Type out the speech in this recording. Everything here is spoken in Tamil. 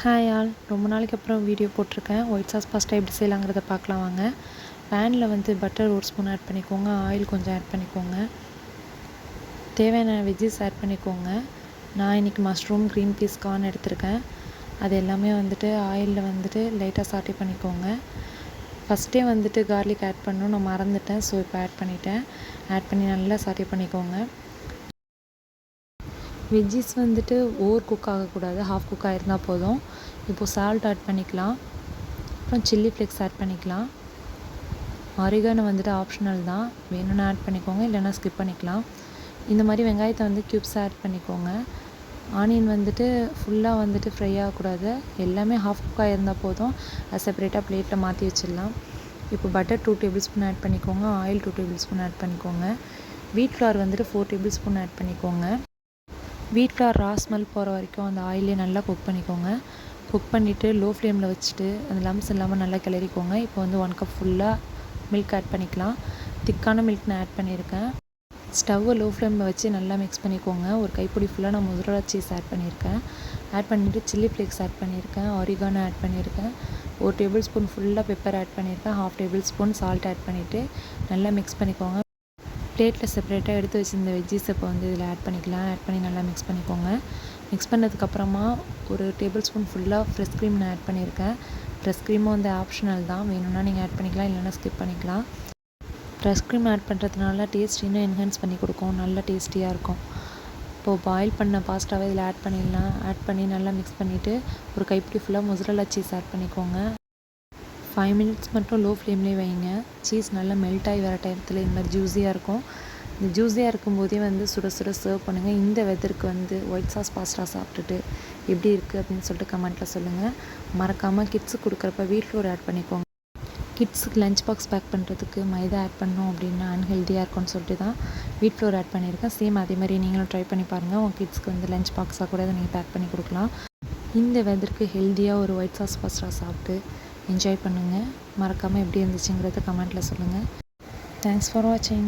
ஹாய் ஆல், ரொம்ப நாளைக்கு அப்புறம் வீடியோ போட்டிருக்கேன். ஒயிட் சாஸ் பாஸ்தா எப்படி செய்யலாங்கிறத பார்க்கலாம் வாங்க. பேனில் வந்து பட்டர் ஒரு ஸ்பூன் ஆட் பண்ணிக்கோங்க, ஆயில் கொஞ்சம் ஆட் பண்ணிக்கோங்க, தேவையான வெஜ்ஜஸ் ஆட் பண்ணிக்கோங்க. நான் இன்றைக்கி மஷ்ரூம், க்ரீன் பீஸ், கார்ன் எடுத்திருக்கேன். அது எல்லாமே வந்துட்டு ஆயிலில் வந்துட்டு லைட்டாக சாட்டே பண்ணிக்கோங்க. ஃபஸ்ட்டே வந்துட்டு கார்லிக் ஆட் பண்ணணும், நான் மறந்துட்டேன். ஸோ இப்போ ஆட் பண்ணிட்டேன். ஆட் பண்ணி நல்லா சாட்டே பண்ணிக்கோங்க. வெஜ்ஜிஸ் வந்துட்டு ஓவர் குக் ஆகக்கூடாது, ஹாஃப் குக் ஆகிருந்தால் போதும். இப்போது சால்ட் ஆட் பண்ணிக்கலாம், அப்புறம் சில்லி ஃப்ளேக்ஸ் ஆட் பண்ணிக்கலாம். ஆரிகானோ வந்துட்டு ஆப்ஷனல் தான், வேணும்னா ஆட் பண்ணிக்கோங்க, இல்லைன்னா ஸ்கிப் பண்ணிக்கலாம். இந்த மாதிரி வெங்காயத்தை வந்து க்யூப்ஸ் ஆட் பண்ணிக்கோங்க. ஆனியன் வந்துட்டு ஃபுல்லாக வந்துட்டு ஃப்ரை ஆகக்கூடாது, எல்லாமே ஹாஃப் குக் ஆகிருந்தால் போதும். அது செப்பரேட்டாக பிளேட்டில் மாற்றி வச்சிடலாம். இப்போ பட்டர் 2 டேபிள் ஸ்பூன் ஆட் பண்ணிக்கோங்க, ஆயில் 2 டேபிள் ஸ்பூன் ஆட் பண்ணிக்கோங்க. வீட் ஃப்ளவர் வந்துட்டு 4 டேபிள் ஸ்பூன் ஆட் பண்ணிக்கோங்க. வீட் ஃப்ளவர் ரா ஸ்மெல் போகிற வரைக்கும் அந்த ஆயிலே நல்லா குக் பண்ணிக்கோங்க. குக் பண்ணிவிட்டு லோ ஃப்ளேமில் வச்சுட்டு அந்த லம்ஸ் இல்லாமல் நல்லா கிளறிக்கோங்க. இப்போ வந்து 1 கப் ஃபுல்லாக மில்க் ஆட் பண்ணிக்கலாம். திக்கான மில்க் நான் ஆட் பண்ணியிருக்கேன். ஸ்டவ்வை லோ ஃப்ளேமில் வச்சு நல்லா மிக்ஸ் பண்ணிக்கோங்க. ஒரு கைப்பிடி ஃபுல்லாக நான் மொசரல்லா சீஸ் ஆட் பண்ணியிருக்கேன். ஆட் பண்ணிவிட்டு சில்லி ஃப்ளேக்ஸ் ஆட் பண்ணியிருக்கேன், ஆரிகானோ ஆட் பண்ணியிருக்கேன், 1 டேபிள் ஸ்பூன் ஃபுல்லாக பெப்பர் ஆட் பண்ணியிருக்கேன், 1/2 டேபிள் ஸ்பூன் சால்ட் ஆட் பண்ணிவிட்டு நல்லா மிக்ஸ் பண்ணிக்கோங்க. பிளேட்டில் செப்பரேட்டாக எடுத்து வச்சுருந்த வெஜ்ஜீஸ் இப்போ வந்து இதில் ஆட் பண்ணிக்கலாம். ஆட் பண்ணி நல்லா மிக்ஸ் பண்ணிக்கோங்க. மிக்ஸ் பண்ணதுக்கப்புறமா ஒரு டேபிள் ஸ்பூன் ஃபுல்லாக ஃப்ரெஷ் க்ரீம் நான் ஆட் பண்ணியிருக்கேன். ஃப்ரெஷ் க்ரீமும் வந்து ஆப்ஷனல் தான், வேணும்னா நீங்கள் ஆட் பண்ணிக்கலாம், இல்லைனா ஸ்கிப் பண்ணிக்கலாம். ஃப்ரெஷ் க்ரீம் ஆட் பண்ணுறதுனால டேஸ்ட் இன்னும் என்ஹான்ஸ் பண்ணி கொடுக்கும், நல்லா டேஸ்டியாக இருக்கும். இப்போது பாயில் பண்ண பாஸ்தாவை இதில் ஆட் பண்ணிடலாம். ஆட் பண்ணி நல்லா மிக்ஸ் பண்ணிவிட்டு ஒரு கைப்பிடி ஃபுல்லாக மொசரல்லா சீஸ் ஆட் பண்ணிக்கோங்க. 5 மினிட்ஸ் மட்டும் லோ ஃப்ளேம்லேயே வைங்க. சீஸ் நல்லா மெல்ட் ஆகி வர டயத்தில் இந்த மாதிரி ஜூஸியாக இருக்கும். இந்த ஜூஸியாக இருக்கும்போதே வந்து சுட சுட சர்வ் பண்ணுங்கள். இந்த வெதருக்கு வந்து ஒயிட் சாஸ் பாஸ்தா சாப்பிட்டுட்டு எப்படி இருக்குது அப்படின்னு சொல்லிட்டு கமெண்ட்டில் சொல்லுங்கள். மறக்காமல் கிட்ஸுக்கு கொடுக்குறப்ப வீட் ஃப்ளோர் ஆட் பண்ணிக்கோங்க. கிட்ஸுக்கு லஞ்ச் பாக்ஸ் பேக் பண்ணுறதுக்கு மைதா ஆட் பண்ணோம் அப்படின்னா அன்ஹெல்த்தியாக இருக்கும்னு சொல்லிட்டு தான் வீட் ஃப்ளோர் ஆட் பண்ணியிருக்கேன். சேம் அதே மாதிரி நீங்களும் ட்ரை பண்ணி பாருங்கள். உங்கள் கிட்ஸ்க்கு வந்து லஞ்ச் பாக்ஸாக கூட நீங்கள் பேக் பண்ணி கொடுக்கலாம். இந்த வெதருக்கு ஹெல்த்தியாக ஒரு ஒயிட் சாஸ் பாஸ்தா சாப்பிட்டு என்ஜாய் பண்ணுங்கள். மறக்காமல் எப்படி இருந்துச்சுங்கிறத கமெண்ட்டில் சொல்லுங்கள். தேங்க்ஸ் ஃபார் வாட்சிங்.